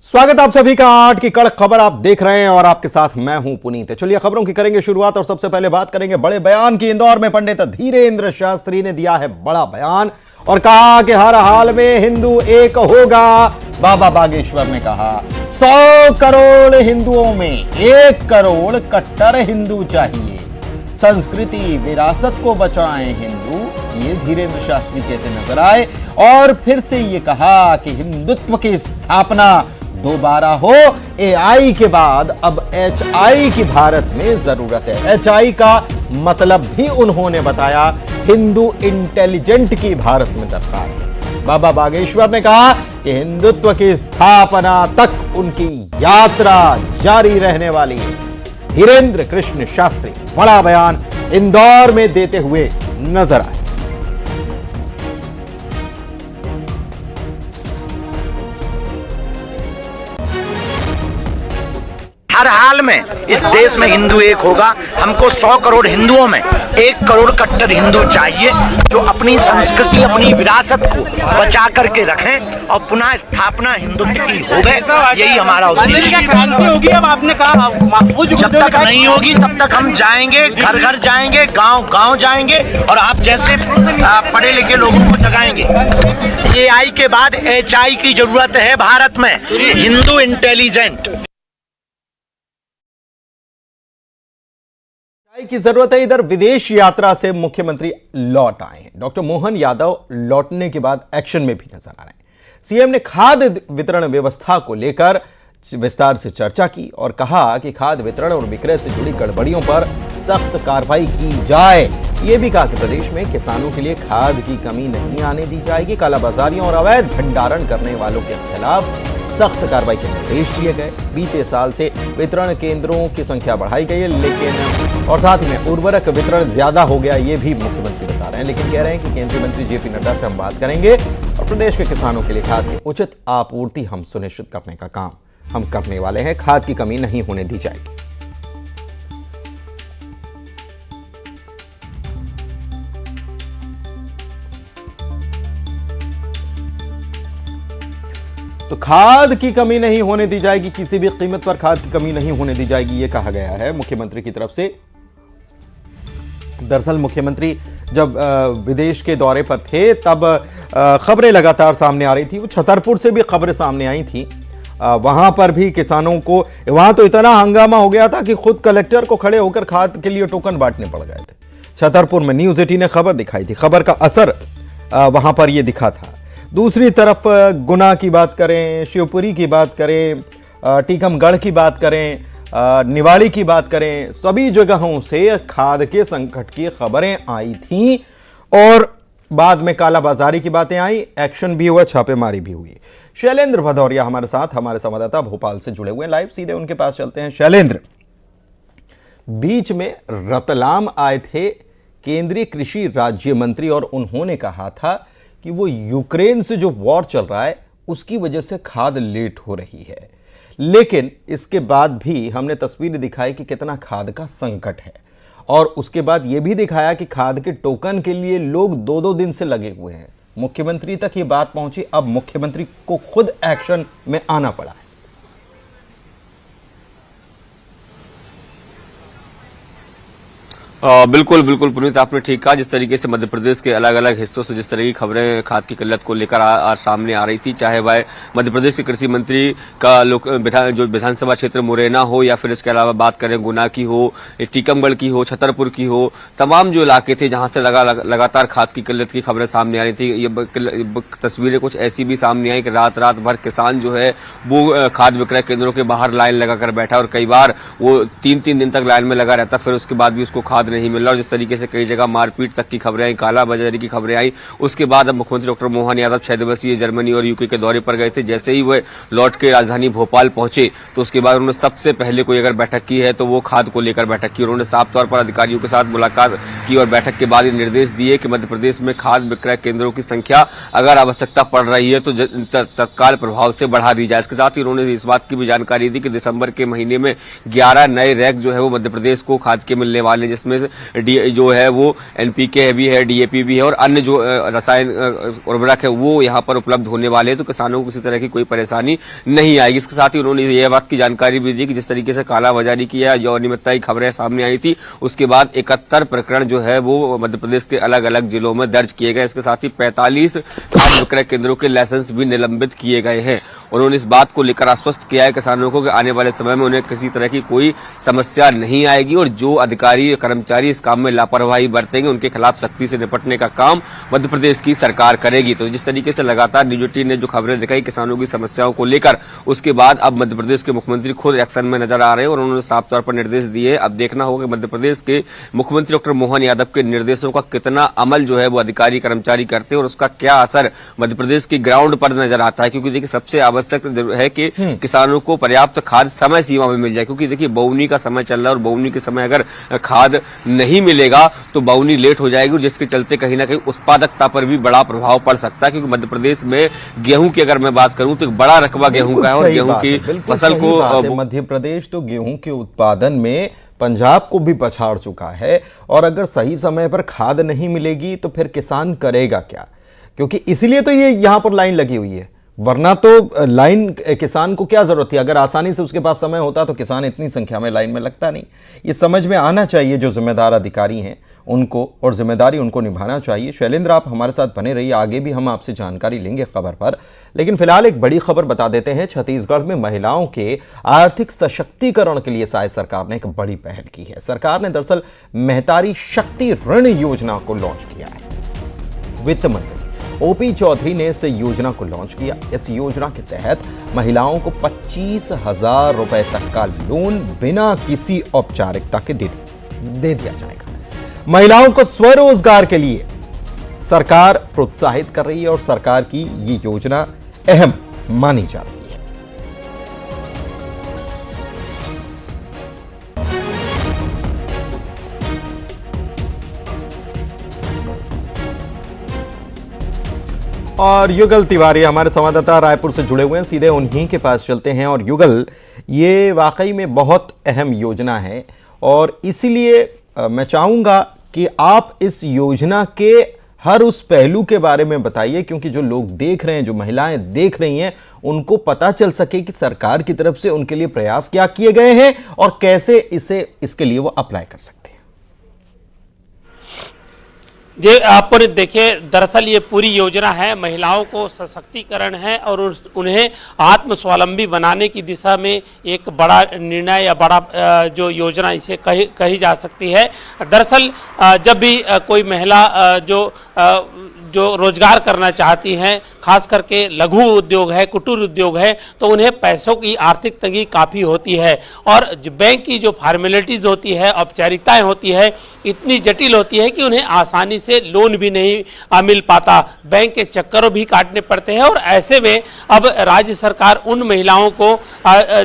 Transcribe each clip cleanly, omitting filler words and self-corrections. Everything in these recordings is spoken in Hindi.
स्वागत आप सभी का 8 की कड़क खबर आप देख रहे हैं और आपके साथ मैं हूं पुनीत। चलिए खबरों की करेंगे शुरुआत और सबसे पहले बात करेंगे बड़े बयान की। इंदौर में पंडित धीरेन्द्र शास्त्री ने दिया है बड़ा बयान और कहा कि हर हाल में हिंदू एक होगा। बाबा बागेश्वर ने कहा 100 करोड़ हिंदुओं में 1 करोड़ कट्टर हिंदू चाहिए, संस्कृति विरासत को बचाएं हिंदू, ये धीरेन्द्र शास्त्री कहते नजर आए। और फिर से ये कहा कि हिंदुत्व की स्थापना दोबारा हो, एआई के बाद अब एचआई की भारत में जरूरत है। एचआई का मतलब भी उन्होंने बताया, हिंदू इंटेलिजेंट की भारत में दरकार है। बाबा बागेश्वर ने कहा कि हिंदुत्व की स्थापना तक उनकी यात्रा जारी रहने वाली है। धीरेन्द्र कृष्ण शास्त्री बड़ा बयान इंदौर में देते हुए नजर आए। हर हाल में इस देश में हिंदू एक होगा। हमको 100 करोड़ हिंदुओं में 1 करोड़ कट्टर हिंदू चाहिए, जो अपनी संस्कृति अपनी विरासत को बचा करके रखें और पुनः स्थापना हिंदुत्व की हो गए। यही हमारा उद्देश्य है। क्रांति होगी, अब आपने कहा जब तक नहीं होगी तब तक हम जाएंगे, घर घर जाएंगे, गांव गांव जाएंगे और आप जैसे पढ़े लिखे लोगों को जगाएंगे। एआई के बाद एचआई की जरूरत है भारत में, हिंदू इंटेलिजेंट की जरूरत है। इधर विदेश यात्रा से मुख्यमंत्री लौट आए हैं। डॉक्टर मोहन यादव लौटने के बाद एक्शन में भी नजर आ रहे हैं। सीएम ने खाद्य वितरण व्यवस्था को लेकर विस्तार से चर्चा की और कहा कि खाद्य वितरण और विक्रय से जुड़ी गड़बड़ियों पर सख्त कार्रवाई की जाए। यह भी कहा कि प्रदेश में किसानों के लिए खाद की कमी नहीं आने दी जाएगी। कालाबाजारियों और अवैध भंडारण करने वालों के खिलाफ सख्त कार्रवाई के निर्देश दिए गए। बीते साल से वितरण केंद्रों की संख्या बढ़ाई गई है, लेकिन और साथ ही में उर्वरक वितरण ज्यादा हो गया, ये भी मुख्यमंत्री बता रहे हैं। लेकिन कह रहे हैं कि केंद्रीय मंत्री जेपी नड्डा से हम बात करेंगे और प्रदेश के किसानों के लिए खाद की उचित आपूर्ति हम सुनिश्चित करने का काम हम करने वाले हैं। खाद की कमी नहीं होने दी जाएगी। तो खाद की कमी नहीं होने दी जाएगी, किसी भी कीमत पर खाद की कमी नहीं होने दी जाएगी, ये कहा गया है मुख्यमंत्री की तरफ से। दरअसल मुख्यमंत्री जब विदेश के दौरे पर थे तब खबरें लगातार सामने आ रही थी। वो छतरपुर से भी खबरें सामने आई थी। वहां पर भी किसानों को, वहां तो इतना हंगामा हो गया था कि खुद कलेक्टर को खड़े होकर खाद के लिए टोकन बांटने पड़ गए थे। छतरपुर में न्यूज़ 18 ने खबर दिखाई थी। खबर का असर वहां पर यह दिखा था। दूसरी तरफ गुना की बात करें, शिवपुरी की बात करें, टीकमगढ़ की बात करें, निवाड़ी की बात करें, सभी जगहों से खाद के संकट की खबरें आई थीं और बाद में कालाबाजारी की बातें आई, एक्शन भी हुआ, छापेमारी भी हुई। शैलेंद्र भदौरिया हमारे साथ, हमारे संवाददाता भोपाल से जुड़े हुए हैं लाइव, सीधे उनके पास चलते हैं। शैलेंद्र, बीच में रतलाम आए थे केंद्रीय कृषि राज्य मंत्री और उन्होंने कहा था कि वो यूक्रेन से जो वॉर चल रहा है उसकी वजह से खाद लेट हो रही है, लेकिन इसके बाद भी हमने तस्वीर दिखाई कि कितना खाद का संकट है और उसके बाद ये भी दिखाया कि खाद के टोकन के लिए लोग 2-2 दिन से लगे हुए हैं। मुख्यमंत्री तक ये बात पहुंची, अब मुख्यमंत्री को खुद एक्शन में आना पड़ा है। बिल्कुल बिल्कुल पुनीत, आपने ठीक कहा। जिस तरीके से मध्य प्रदेश के अलग अलग हिस्सों से जिस तरह की खबरें खाद की किल्लत को लेकर सामने आ रही थी, चाहे वह मध्य प्रदेश के कृषि मंत्री का जो विधानसभा क्षेत्र मुरैना हो या फिर इसके अलावा बात करें गुना की हो, टीकमगढ़ की हो, छतरपुर की हो, तमाम जो इलाके थे जहां से लगातार खाद की किल्लत की खबरें सामने आ रही थी। ये तस्वीरें कुछ ऐसी भी सामने आई कि रात भर किसान जो है वो खाद विक्रय केंद्रों के बाहर लाइन लगाकर बैठा और कई बार वो 3-3 दिन तक लाइन में लगा रहता, फिर उसके बाद भी उसको खाद नहीं मिल रहा और जिस तरीके से कई जगह मारपीट तक की खबरें आई, कालाबाजारी की खबरें आई। उसके बाद अब मुख्यमंत्री डॉक्टर मोहन यादव 6 दिवसीय जर्मनी और यूके के दौरे पर गए थे। जैसे ही वह लौट के राजधानी भोपाल पहुंचे तो उसके बाद उन्होंने सबसे पहले कोई अगर बैठक की है तो वो खाद को लेकर बैठक की। उन्होंने साफ तौर पर अधिकारियों के साथ मुलाकात की और बैठक के बाद ये निर्देश दिए कि मध्य प्रदेश में खाद विक्रय केंद्रों की संख्या अगर आवश्यकता पड़ रही है तो तत्काल प्रभाव से बढ़ा दी जाए। इसके साथ ही उन्होंने इस बात की भी जानकारी दी कि दिसंबर के महीने में 11 नए रैक जो है वो मध्य प्रदेश को खाद के मिलने वाले, जिसमें जो है वो NPK भी है, DAP भी है और अन्य जो रसायन उर्वरक है वो यहाँ पर उपलब्ध होने वाले हैं, तो किसानों को किसी तरह की कोई परेशानी नहीं आएगी। इसके साथ ही उन्होंने यह बात की जानकारी भी दी कि जिस तरीके से कालाबाजारी किया या अनियमितता की खबरें सामने आई थी, उसके बाद 71 प्रकरण जो है वो मध्य प्रदेश के अलग अलग जिलों में दर्ज किए गए। इसके साथ ही 45 विक्रय केंद्रों के लाइसेंस भी निलंबित किए गए हैं। उन्होंने इस बात को लेकर आश्वस्त किया है किसानों को कि आने वाले समय में उन्हें किसी तरह की कोई समस्या नहीं आएगी और जो अधिकारी कर्मचारी इस काम में लापरवाही बरतेंगे उनके खिलाफ सख्ती से निपटने का काम मध्य प्रदेश की सरकार करेगी। तो जिस तरीके से लगातार न्यूज 18 ने जो खबरें दिखाई किसानों की समस्याओं को लेकर, उसके बाद अब मध्य प्रदेश के मुख्यमंत्री खुद एक्शन में नजर आ रहे हैं और उन्होंने साफ तौर पर निर्देश दिए। अब देखना होगा कि मध्य प्रदेश के मुख्यमंत्री डॉक्टर मोहन यादव के निर्देशों का कितना अमल जो है वो अधिकारी कर्मचारी करते हैं और उसका क्या असर मध्य प्रदेश की ग्राउंड पर नजर आता है। क्योंकि देखिए सबसे आवश्यक है कि किसानों को पर्याप्त खाद समय सीमा में मिल जाए, क्योंकि देखिए बोवनी का समय चल रहा है और बोवनी के समय अगर खाद नहीं मिलेगा तो बोवनी लेट हो जाएगी, जिसके चलते कहीं ना कहीं उत्पादकता पर भी बड़ा प्रभाव पड़ सकता है। क्योंकि मध्य प्रदेश में गेहूं की अगर मैं बात करूं तो एक बड़ा रकबा गेहूं का है और गेहूं की फसल को मध्य प्रदेश तो गेहूं के उत्पादन में पंजाब को भी पछाड़ चुका है और अगर सही समय पर खाद नहीं मिलेगी तो फिर किसान करेगा क्या? क्योंकि इसलिए तो ये यहां पर लाइन लगी हुई है, वरना तो लाइन किसान को क्या जरूरत थी? अगर आसानी से उसके पास समय होता तो किसान इतनी संख्या में लाइन में लगता नहीं। ये समझ में आना चाहिए जो जिम्मेदार अधिकारी हैं उनको, और जिम्मेदारी उनको निभाना चाहिए। शैलेंद्र, आप हमारे साथ बने रहिए, आगे भी हम आपसे जानकारी लेंगे खबर पर, लेकिन फिलहाल एक बड़ी खबर बता देते हैं। छत्तीसगढ़ में महिलाओं के आर्थिक सशक्तिकरण के लिए शायद सरकार ने एक बड़ी पहल की है। सरकार ने दरअसल महतारी शक्ति ऋण योजना को लॉन्च किया है। वित्त मंत्री OP चौधरी ने इस योजना को लॉन्च किया। इस योजना के तहत महिलाओं को 25,000 रुपए तक का लोन बिना किसी औपचारिकता के दे दिया जाएगा। महिलाओं को स्वरोजगार के लिए सरकार प्रोत्साहित कर रही है और सरकार की ये योजना अहम मानी जा रही है। और युगल तिवारी हमारे संवाददाता रायपुर से जुड़े हुए हैं, सीधे उन्हीं के पास चलते हैं। और युगल, ये वाकई में बहुत अहम योजना है और इसीलिए मैं चाहूंगा कि आप इस योजना के हर उस पहलू के बारे में बताइए, क्योंकि जो लोग देख रहे हैं, जो महिलाएं देख रही हैं, उनको पता चल सके कि सरकार की तरफ से उनके लिए प्रयास क्या किए गए हैं और कैसे इसके लिए वो अप्लाई कर सकते हैं। जी, आप देखिए, दरअसल ये पूरी योजना है महिलाओं को सशक्तिकरण है और उन्हें आत्मस्वावलंबी बनाने की दिशा में एक बड़ा निर्णय या बड़ा जो योजना इसे कही जा सकती है। दरअसल जब भी कोई महिला जो रोजगार करना चाहती हैं, खास करके लघु उद्योग है, कुटीर उद्योग है, तो उन्हें पैसों की आर्थिक तंगी काफ़ी होती है और बैंक की जो फॉर्मेलिटीज़ होती है, औपचारिकताएं होती है, इतनी जटिल होती है कि उन्हें आसानी से लोन भी नहीं मिल पाता, बैंक के चक्करों भी काटने पड़ते हैं। और ऐसे में अब राज्य सरकार उन महिलाओं को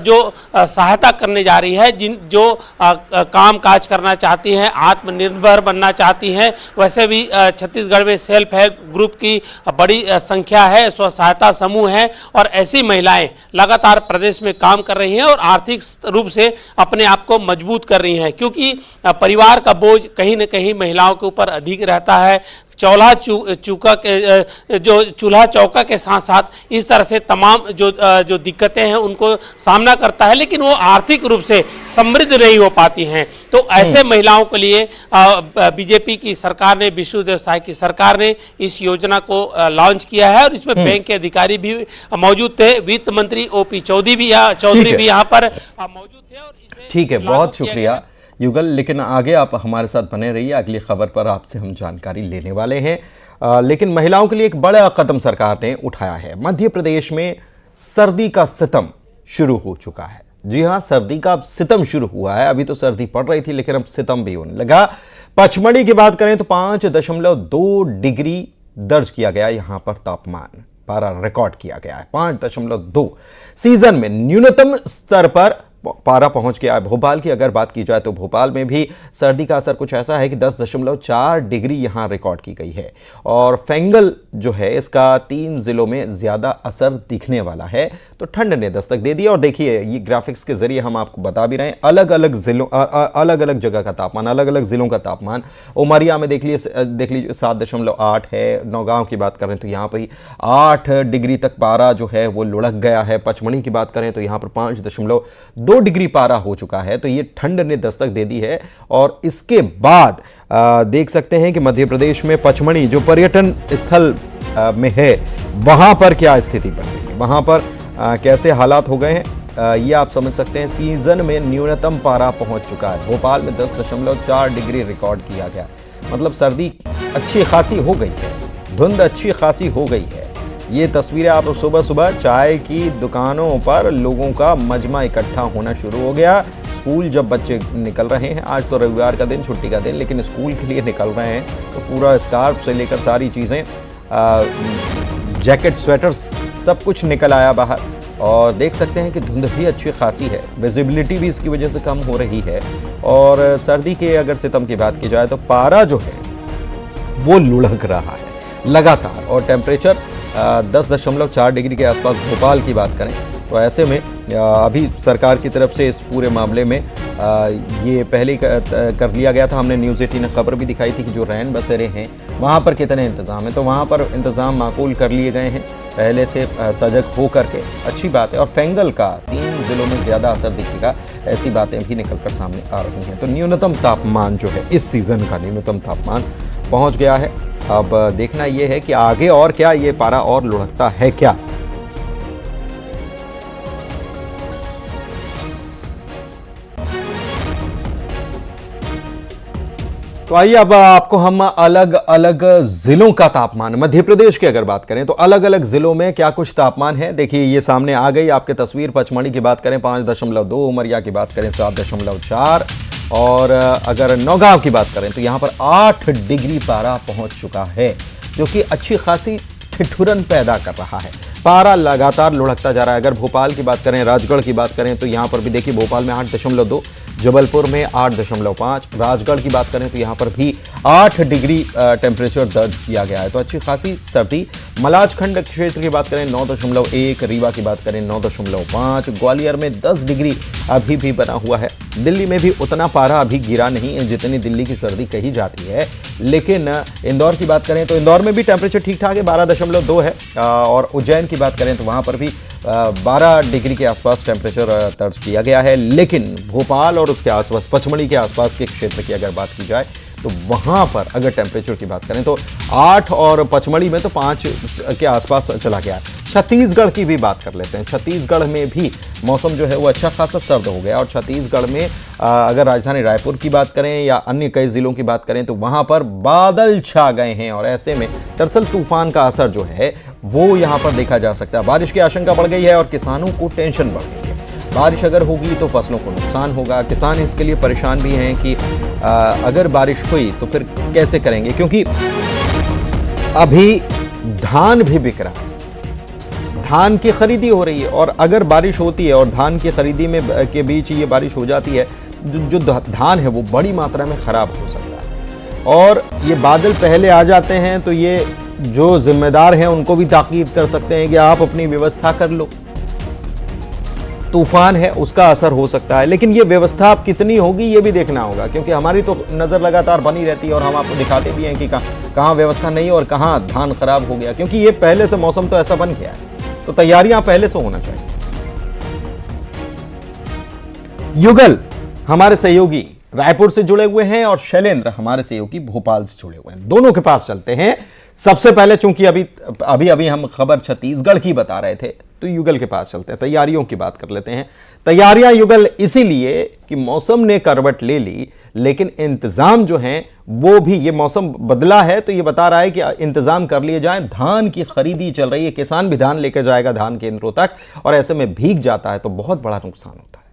जो सहायता करने जा रही है, जो काम काज करना चाहती हैं, आत्मनिर्भर बनना चाहती हैं, वैसे भी छत्तीसगढ़ में सेल्फ हेल्प ग्रुप की बड़ी संख्या है, स्व सहायता समूह है और ऐसी महिलाएं लगातार प्रदेश में काम कर रही हैं और आर्थिक रूप से अपने आप को मजबूत कर रही हैं, क्योंकि परिवार का बोझ कहीं न कहीं महिलाओं के ऊपर अधिक रहता है। चूल्हा चौका के साथ साथ इस तरह से तमाम जो दिक्कतें हैं उनको सामना करता है, लेकिन वो आर्थिक रूप से समृद्ध नहीं हो पाती हैं। तो ऐसे महिलाओं के लिए बीजेपी की सरकार ने, विष्णुदेव साय की सरकार ने इस योजना को लॉन्च किया है और इसमें बैंक के अधिकारी भी मौजूद थे। वित्त मंत्री OP चौधरी भी यहाँ पर मौजूद थे और ठीक है, बहुत शुक्रिया युगल। लेकिन आगे आप हमारे साथ बने रहिए, अगली खबर पर आपसे हम जानकारी लेने वाले हैं। लेकिन महिलाओं के लिए एक बड़ा कदम सरकार ने उठाया है। मध्य प्रदेश में सर्दी का सितम शुरू हो चुका है। जी हां, सर्दी का सितम शुरू हुआ है। अभी तो सर्दी पड़ रही थी, लेकिन अब सितम भी होने लगा। पचमढ़ी की बात करें तो 5.2 डिग्री दर्ज किया गया यहां पर तापमान, पारा रिकॉर्ड किया गया है 5.2। सीजन में न्यूनतम स्तर पर पारा पहुंच गया है। भोपाल की अगर बात की जाए तो भोपाल में भी सर्दी का असर कुछ ऐसा है कि 10.4 डिग्री यहां रिकॉर्ड की गई है और फेंगल जो है इसका 3 जिलों में ज़्यादा असर दिखने वाला है। तो ठंड ने दस्तक दे दी और देखिए ये ग्राफिक्स के जरिए हम आपको बता भी रहे हैं अलग अलग जिलों अलग अलग जगह का तापमान, अलग अलग जिलों का तापमान। उमरिया में देख लीजिए 7.8 है। नौगांव की बात करें तो यहाँ पर ही 8 डिग्री तक पारा जो है वो लुढ़क गया है। पचमढ़ी की बात करें तो यहाँ पर 5.2 डिग्री पारा हो चुका है। तो ये ठंड ने दस्तक दे दी है और इसके बाद देख सकते हैं कि मध्य प्रदेश में पचमढ़ी जो पर्यटन स्थल में है वहां पर क्या स्थिति बन गई है, वहां पर कैसे हालात हो गए हैं ये आप समझ सकते हैं। सीजन में न्यूनतम पारा पहुंच चुका है। भोपाल में 10.4 डिग्री रिकॉर्ड किया गया, मतलब सर्दी अच्छी खासी हो गई है, धुंध अच्छी खासी हो गई है। ये तस्वीरें आप सुबह सुबह चाय की दुकानों पर लोगों का मजमा इकट्ठा होना शुरू हो गया। स्कूल जब बच्चे निकल रहे हैं, आज तो रविवार का दिन, छुट्टी का दिन, लेकिन स्कूल के लिए निकल रहे हैं तो पूरा स्कार्फ से लेकर सारी चीज़ें, जैकेट, स्वेटर्स, सब कुछ निकल आया बाहर। और देख सकते हैं कि धुंध भी अच्छी खासी है, विजिबिलिटी भी इसकी वजह से कम हो रही है। और सर्दी के अगर सितम की बात की जाए तो पारा जो है वो लुढ़क रहा है लगातार और टेम्परेचर 10.4 डिग्री के आसपास भोपाल की बात करें तो ऐसे में अभी सरकार की तरफ से इस पूरे मामले में ये पहले ही कर लिया गया था। हमने न्यूज़ 18 ने खबर भी दिखाई थी कि जो रैन बसेरे हैं वहाँ पर कितने इंतज़ाम हैं, तो वहाँ पर इंतज़ाम माकूल कर लिए गए हैं पहले से सजग हो करके, अच्छी बात है। और फेंगल का 3 जिलों में ज़्यादा असर दिखेगा, ऐसी बातें भी निकल कर सामने आ रही हैं। तो न्यूनतम तापमान जो है इस सीज़न का न्यूनतम तापमान पहुँच गया है। अब देखना यह है कि आगे और क्या ये पारा और लुढ़कता है क्या। तो आइए अब आपको हम अलग अलग जिलों का तापमान, मध्य प्रदेश की अगर बात करें तो अलग अलग जिलों में क्या कुछ तापमान है देखिए ये सामने आ गई आपके तस्वीर। पचमढ़ी की बात करें 5.2, उमरिया की बात करें 7.4 और अगर नौगांव की बात करें तो यहां पर 8 डिग्री पारा पहुंच चुका है, जो कि अच्छी खासी ठिठुरन पैदा कर रहा है। पारा लगातार लुढ़कता जा रहा है। अगर भोपाल की बात करें, राजगढ़ की बात करें तो यहां पर भी देखिए भोपाल में 8.2, जबलपुर में 8.5, राजगढ़ की बात करें तो यहाँ पर भी 8 डिग्री टेम्परेचर दर्ज किया गया है। तो अच्छी खासी सर्दी। मलाजखंड क्षेत्र की बात करें 9.1, रीवा की बात करें 9.5, ग्वालियर में 10 डिग्री अभी भी बना हुआ है। दिल्ली में भी उतना पारा अभी गिरा नहीं है जितनी दिल्ली की सर्दी कही जाती है। लेकिन इंदौर की बात करें तो इंदौर में भी टेम्परेचर ठीक ठाक है, 12.2 है। और उज्जैन की बात करें तो वहाँ पर भी 12 डिग्री के आसपास टेम्परेचर दर्ज किया गया है। लेकिन भोपाल और उसके आसपास, पचमढ़ी के आसपास के क्षेत्र की अगर बात की जाए तो वहाँ पर अगर टेम्परेचर की बात करें तो 8 और पचमढ़ी में तो 5 के आसपास चला गया है। छत्तीसगढ़ की भी बात कर लेते हैं। छत्तीसगढ़ में भी मौसम जो है वो अच्छा खासा सर्द हो गया और छत्तीसगढ़ में अगर राजधानी रायपुर की बात करें या अन्य कई जिलों की बात करें तो वहाँ पर बादल छा गए हैं और ऐसे में दरअसल तूफान का असर जो है वो यहाँ पर देखा जा सकता है। बारिश की आशंका बढ़ गई है और किसानों को टेंशन बढ़ गई है। बारिश अगर होगी तो फसलों को नुकसान होगा। किसान इसके लिए परेशान भी हैं कि अगर बारिश हुई तो फिर कैसे करेंगे, क्योंकि अभी धान भी बिक रहा है, धान की खरीदी हो रही है और अगर बारिश होती है और धान की खरीदी में के बीच ये बारिश हो जाती है, जो धान है वो बड़ी मात्रा में खराब हो सकता है। और ये बादल पहले आ जाते हैं तो ये जो जिम्मेदार हैं उनको भी ताकीद कर सकते हैं कि आप अपनी व्यवस्था कर लो। तूफान है उसका असर हो सकता है, लेकिन ये व्यवस्था आप कितनी होगी ये भी देखना होगा, क्योंकि हमारी तो नज़र लगातार बनी रहती है और हम आपको दिखाते भी हैं कि कहाँ व्यवस्था नहीं है और कहाँ धान खराब हो गया, क्योंकि ये पहले से मौसम तो ऐसा बन गया है। तो तैयारियां पहले से होना चाहिए। युगल हमारे सहयोगी रायपुर से जुड़े हुए हैं और शैलेंद्र हमारे सहयोगी भोपाल से जुड़े हुए हैं। दोनों के पास चलते हैं। सबसे पहले चूंकि अभी हम खबर छत्तीसगढ़ की बता रहे थे तो युगल के पास चलते हैं, तैयारियों की बात कर लेते हैं। तैयारियां युगल इसीलिए कि मौसम ने करवट ले ली, लेकिन इंतजाम जो हैं वो भी, ये मौसम बदला है तो ये बता रहा है कि इंतजाम कर लिए जाएं। धान की खरीदी चल रही है, किसान भी धान लेकर जाएगा धान केंद्रों तक और ऐसे में भीग जाता है तो बहुत बड़ा नुकसान होता है।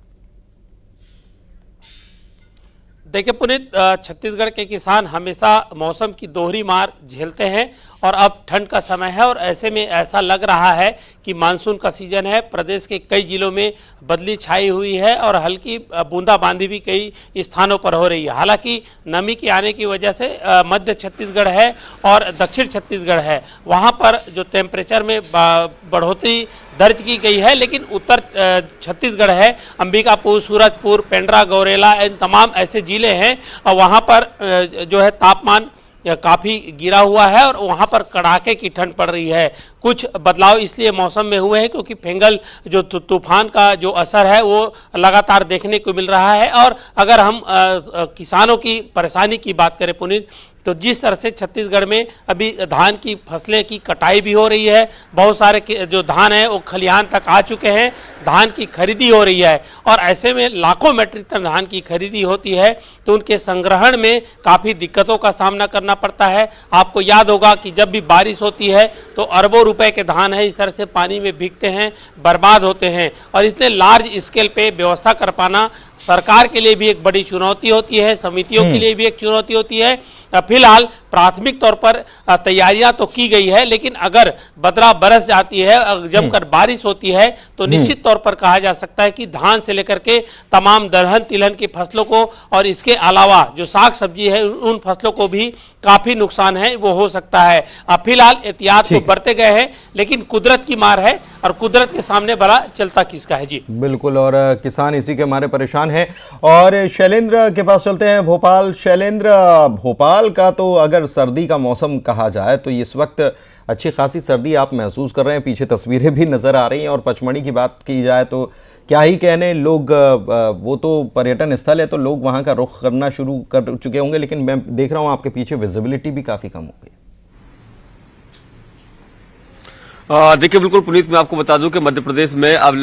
देखिए पुनीत, छत्तीसगढ़ के किसान हमेशा मौसम की दोहरी मार झेलते हैं और अब ठंड का समय है और ऐसे में ऐसा लग रहा है कि मानसून का सीजन है। प्रदेश के कई जिलों में बदली छाई हुई है और हल्की बूंदाबांदी भी कई स्थानों पर हो रही है। हालांकि नमी के आने की वजह से मध्य छत्तीसगढ़ है और दक्षिण छत्तीसगढ़ है, वहां पर जो टेम्परेचर में बढ़ोतरी दर्ज की गई है, लेकिन उत्तर छत्तीसगढ़ है, अंबिकापुर, सूरजपुर, पेंड्रा, गौरेला, इन तमाम ऐसे जिले हैं और वहां पर जो है तापमान काफ़ी गिरा हुआ है और वहाँ पर कड़ाके की ठंड पड़ रही है। कुछ बदलाव इसलिए मौसम में हुए हैं क्योंकि फेंगल जो तूफान का जो असर है वो लगातार देखने को मिल रहा है। और अगर हम किसानों की परेशानी की बात करें पुनीत, तो जिस तरह से छत्तीसगढ़ में अभी धान की फसलें की कटाई भी हो रही है, बहुत सारे जो धान है वो खलिहान तक आ चुके हैं, धान की खरीदी हो रही है और ऐसे में लाखों मीट्रिक टन धान की खरीदी होती है तो उनके संग्रहण में काफ़ी दिक्कतों का सामना करना पड़ता है। आपको याद होगा कि जब भी बारिश होती है तो अरबों रुपए के धान है इस तरह से पानी में भीगते हैं, बर्बाद होते हैं और इतने लार्ज स्केल पे व्यवस्था कर पाना सरकार के लिए भी एक बड़ी चुनौती होती है, समितियों के लिए भी एक चुनौती होती है। फिलहाल प्राथमिक तौर पर तैयारियां तो की गई है, लेकिन अगर बदरा बरस जाती है, जमकर बारिश होती है तो निश्चित तौर पर कहा जा सकता है कि धान से लेकर के तमाम दलहन तिलहन की फसलों को और इसके अलावा जो साग सब्जी है उन फसलों को भी काफी नुकसान है वो हो सकता है। फिलहाल एहतियात तो बरते गए हैं, लेकिन कुदरत की मार है और कुदरत के सामने बड़ा चलता किसका है। जी बिल्कुल, और किसान इसी के मारे परेशान है। और शैलेंद्र के पास चलते हैं, भोपाल। शैलेंद्र, भोपाल का तो अगर सर्दी का मौसम कहा जाए तो इस वक्त अच्छी खासी सर्दी आप महसूस कर रहे हैं, पीछे तस्वीरें भी नज़र आ रही हैं। और पचमढ़ी की बात की जाए तो क्या ही कहने, लोग वो तो पर्यटन स्थल है तो लोग वहाँ का रुख करना शुरू कर चुके होंगे, लेकिन मैं देख रहा हूँ आपके पीछे विजिबिलिटी भी काफ़ी कम हो गई। देखिए बिल्कुल पुनीत, मैं आपको बता दूं कि मध्य प्रदेश में अब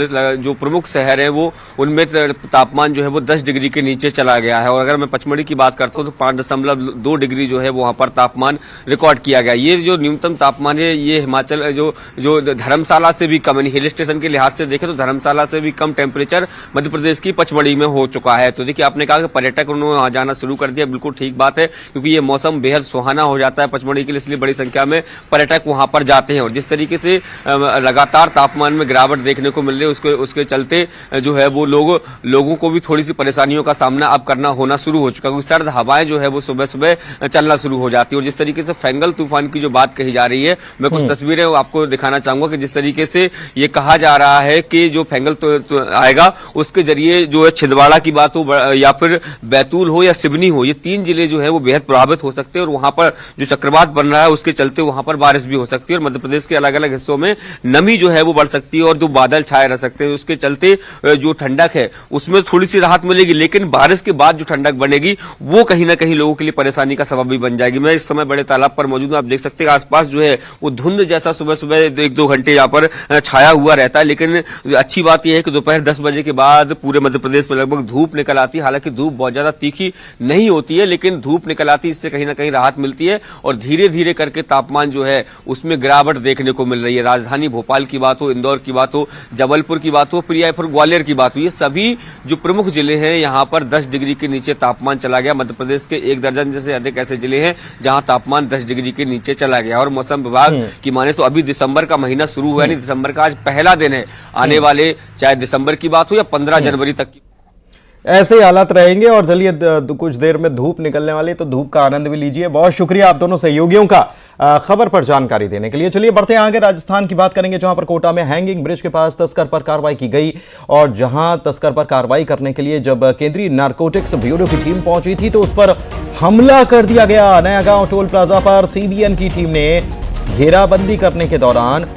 जो प्रमुख शहर हैं वो उनमें तापमान जो है वो 10 डिग्री के नीचे चला गया है। और अगर मैं पचमढ़ी की बात करता हूं तो 5.2 डिग्री जो है वहां पर तापमान रिकॉर्ड किया गया। ये जो न्यूनतम तापमान है ये हिमाचल जो धर्मशाला से भी कम, हिल स्टेशन के लिहाज से देखें तो धर्मशाला से भी कम टेम्परेचर मध्य प्रदेश की पचमढ़ी में हो चुका है। तो देखिए, आपने कहा कि पर्यटक उन्होंने वहां जाना शुरू कर दिया, बिल्कुल ठीक बात है, क्योंकि ये मौसम बेहद सुहाना हो जाता है पचमढ़ी के लिए, इसलिए बड़ी संख्या में पर्यटक वहां पर जाते हैं। और जिस तरीके से लगातार तापमान में गिरावट देखने को मिल रही है उसके चलते जो है वो लोगों को भी थोड़ी सी परेशानियों का सामना अब करना होना शुरू हो चुका है, क्योंकि सर्द हवाएं जो है वो सुबह सुबह चलना शुरू हो जाती है। और जिस तरीके से फेंगल तूफान की जो बात कही जा रही है, मैं कुछ तस्वीरें आपको दिखाना चाहूंगा कि जिस तरीके से ये कहा जा रहा है कि जो फेंगल आएगा उसके जरिए जो है छिंदवाड़ा की बात हो या फिर बैतूल हो या सिवनी हो, ये 3 जिले जो है वो बेहद प्रभावित हो सकते हैं और वहां पर जो चक्रवात बन रहा है उसके चलते वहां पर बारिश भी हो सकती है और मध्य प्रदेश के अलग अलग हिस्सों में नमी जो है वो बढ़ सकती है और जो बादल छाए रह सकते हैं। उसके चलते जो ठंडक है उसमें थोड़ी सी राहत मिलेगी, लेकिन बारिश के बाद जो ठंडक बनेगी वो कहीं ना कहीं लोगों के लिए परेशानी का सबब भी बन जाएगी। मैं इस समय बड़े तालाब पर मौजूद हूं, आप देख सकते हैं आसपास जो है वो धुंध जैसा सुबह सुबह 1-2 घंटे यहाँ पर छाया हुआ रहता है, लेकिन अच्छी बात यह है कि दोपहर 10 बजे के बाद पूरे मध्य प्रदेश में लगभग धूप निकल आती है। हालांकि धूप बहुत ज्यादा तीखी नहीं होती है, लेकिन धूप निकल आती है, इससे कहीं ना कहीं राहत मिलती है और धीरे धीरे करके तापमान जो है उसमें गिरावट देखने को मिल रही है। राजधानी भोपाल की बात हो, इंदौर की बात हो, जबलपुर की बात हो, फिर ग्वालियर की बात हो, ये सभी जो प्रमुख जिले हैं यहाँ पर 10 डिग्री के नीचे तापमान चला गया। मध्य प्रदेश के 1 दर्जन से अधिक ऐसे जिले हैं जहां तापमान 10 डिग्री के नीचे चला गया। और मौसम विभाग की माने तो अभी दिसंबर का महीना शुरू हुआ, नहीं दिसंबर का आज पहला दिन है, आने वाले चाहे दिसंबर की बात हो या 15 जनवरी तक की ऐसे ही हालात रहेंगे। और चलिए कुछ देर में धूप निकलने वाली, तो धूप का आनंद भी लीजिए। बहुत शुक्रिया आप दोनों सहयोगियों का खबर पर जानकारी देने के लिए। चलिए बढ़ते हैं आगे, राजस्थान की बात करेंगे, जहां पर कोटा में हैंगिंग ब्रिज के पास तस्कर पर कार्रवाई की गई। और जहां तस्कर पर कार्रवाई करने के लिए जब केंद्रीय नारकोटिक्स ब्यूरो की टीम पहुंची थी तो उस पर हमला कर दिया गया। नया गांव टोल प्लाजा पर सीबीएन की टीम ने घेराबंदी करने के दौरान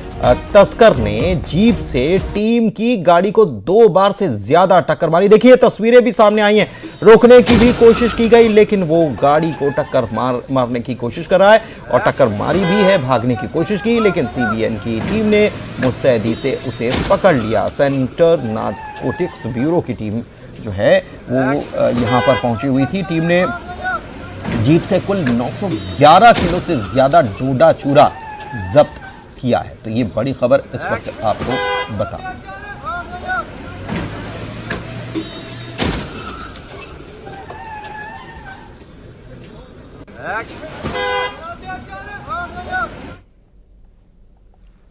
तस्कर ने जीप से टीम की गाड़ी को 2 बार से ज्यादा टक्कर मारी। देखिए तस्वीरें भी सामने आई हैं, रोकने की भी कोशिश की गई, लेकिन वो गाड़ी को टक्कर मारने की कोशिश कर रहा है और टक्कर मारी भी है, भागने की कोशिश की, लेकिन सीबीएन की टीम ने मुस्तैदी से उसे पकड़ लिया। सेंटर नारकोटिक्स ब्यूरो की टीम जो है वो यहाँ पर पहुंची हुई थी। टीम ने जीप से कुल 911 किलो से ज्यादा डोडा चूरा जब्त किया है। तो ये बड़ी खबर इस वक्त आपको बता दें।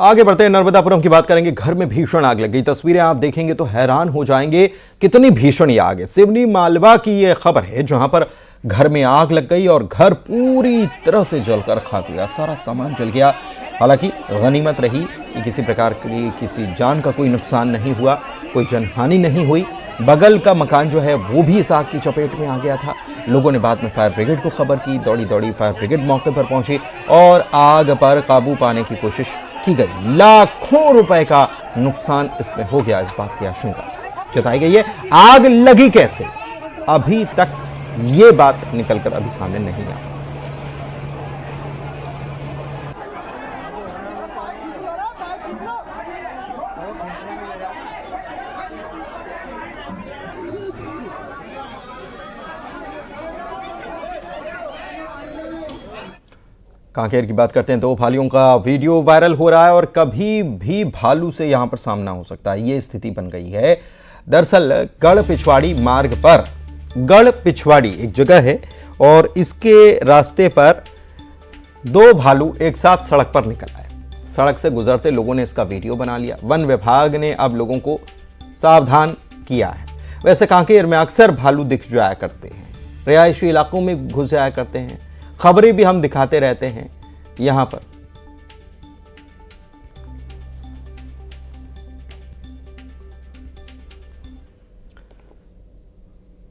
आगे बढ़ते हैं, नर्मदापुरम की बात करेंगे। घर में भीषण आग लग गई। तस्वीरें आप देखेंगे तो हैरान हो जाएंगे कितनी भीषण ये आग है। सिवनी मालवा की ये खबर है जहां पर घर में आग लग गई और घर पूरी तरह से जलकर खाक गया, सारा सामान जल गया। हालांकि गनीमत रही कि किसी प्रकार की किसी जान का कोई नुकसान नहीं हुआ, कोई जनहानि नहीं हुई। बगल का मकान जो है वो भी इस आग की चपेट में आ गया था। लोगों ने बाद में फायर ब्रिगेड को खबर की, दौड़ी दौड़ी फायर ब्रिगेड मौके पर पहुंची और आग पर काबू पाने की कोशिश की गई। लाखों रुपए का नुकसान इसमें हो गया, इस बात की आशंका जताई गई है। आग लगी कैसे, अभी तक ये बात निकलकर अभी सामने नहीं आई। कांकेर की बात करते हैं। दो भालुओं का वीडियो वायरल हो रहा है और कभी भी भालू से यहां पर सामना हो सकता है, ये स्थिति बन गई है। दरअसल गढ़ पिछवाड़ी मार्ग पर, गढ़ पिछवाड़ी एक जगह है और इसके रास्ते पर दो भालू एक साथ सड़क पर निकल आए। सड़क से गुजरते लोगों ने इसका वीडियो बना लिया। वन विभाग ने अब लोगों को सावधान किया है। वैसे कांकेर में अक्सर भालू दिख जाया करते हैं, रिहायशी इलाकों में घुस जाया करते हैं, खबरें भी हम दिखाते रहते हैं यहां पर।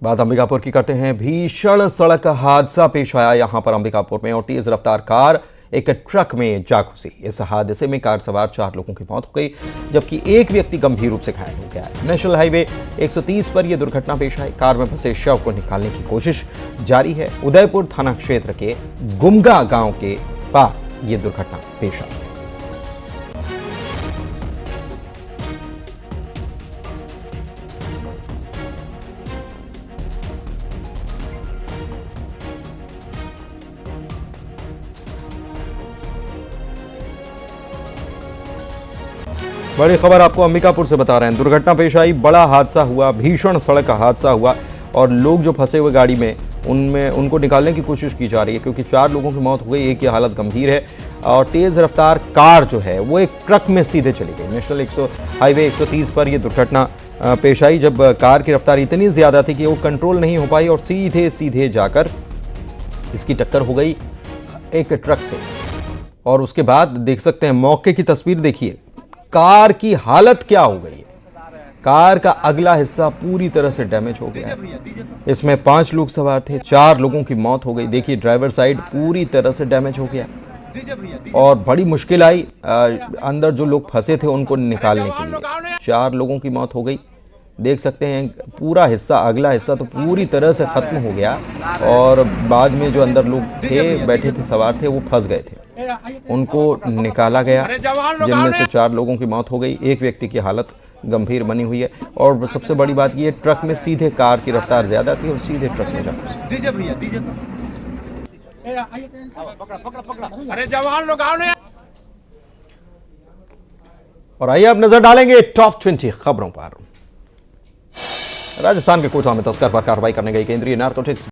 बात अंबिकापुर की करते हैं। भीषण सड़क हादसा पेश आया यहां पर अंबिकापुर में और तेज रफ्तार कार एक ट्रक में जा घुसी। इस हादसे में कार सवार 4 लोगों की मौत हो गई जबकि एक व्यक्ति गंभीर रूप से घायल हो गया है। नेशनल हाईवे 130 पर यह दुर्घटना पेश आई। कार में फंसे शव को निकालने की कोशिश जारी है। उदयपुर थाना क्षेत्र के गुमगा गांव के पास यह दुर्घटना पेश आई। बड़ी खबर आपको अंबिकापुर से बता रहे हैं। दुर्घटना पेश आई, बड़ा हादसा हुआ, भीषण सड़क हादसा हुआ और लोग जो फंसे हुए गाड़ी में उनको निकालने की कोशिश की जा रही है क्योंकि 4 लोगों की मौत हो गई, एक की हालत गंभीर है और तेज रफ्तार कार जो है वो एक ट्रक में सीधे चली गई। नेशनल हाईवे 130 पर यह दुर्घटना पेश आई जब कार की रफ्तार इतनी ज्यादा थी कि वो कंट्रोल नहीं हो पाई और सीधे सीधे जाकर इसकी टक्कर हो गई एक ट्रक से। और उसके बाद देख सकते हैं मौके की तस्वीर देखिए, कार की हालत क्या हो गई है। कार का अगला हिस्सा पूरी तरह से डैमेज हो गया है। इसमें 5 लोग सवार थे, 4 लोगों की मौत हो गई। देखिए ड्राइवर साइड पूरी तरह से डैमेज हो गया और बड़ी मुश्किल आई अंदर जो लोग फंसे थे उनको निकालने के लिए। 4 लोगों की मौत हो गई। देख सकते हैं पूरा हिस्सा, अगला हिस्सा तो पूरी तरह से खत्म हो गया और बाद में जो अंदर लोग थे, बैठे थे, सवार थे, वो फंस गए थे। उनको निकाला गया जिनमें से 4 लोगों की मौत हो गई। एक व्यक्ति की हालत गंभीर बनी हुई है और सबसे बड़ी बात ये, ट्रक में सीधे, कार की रफ्तार ज्यादा थी और सीधे ट्रक में जा घुसी। अरे जवान लोग आओ ना। और आइए अब नजर डालेंगे टॉप 20 खबरों पर। राजस्थान के कोटा में तस्कर पर कार्रवाई करने गई केंद्रीय नारकोटिक्स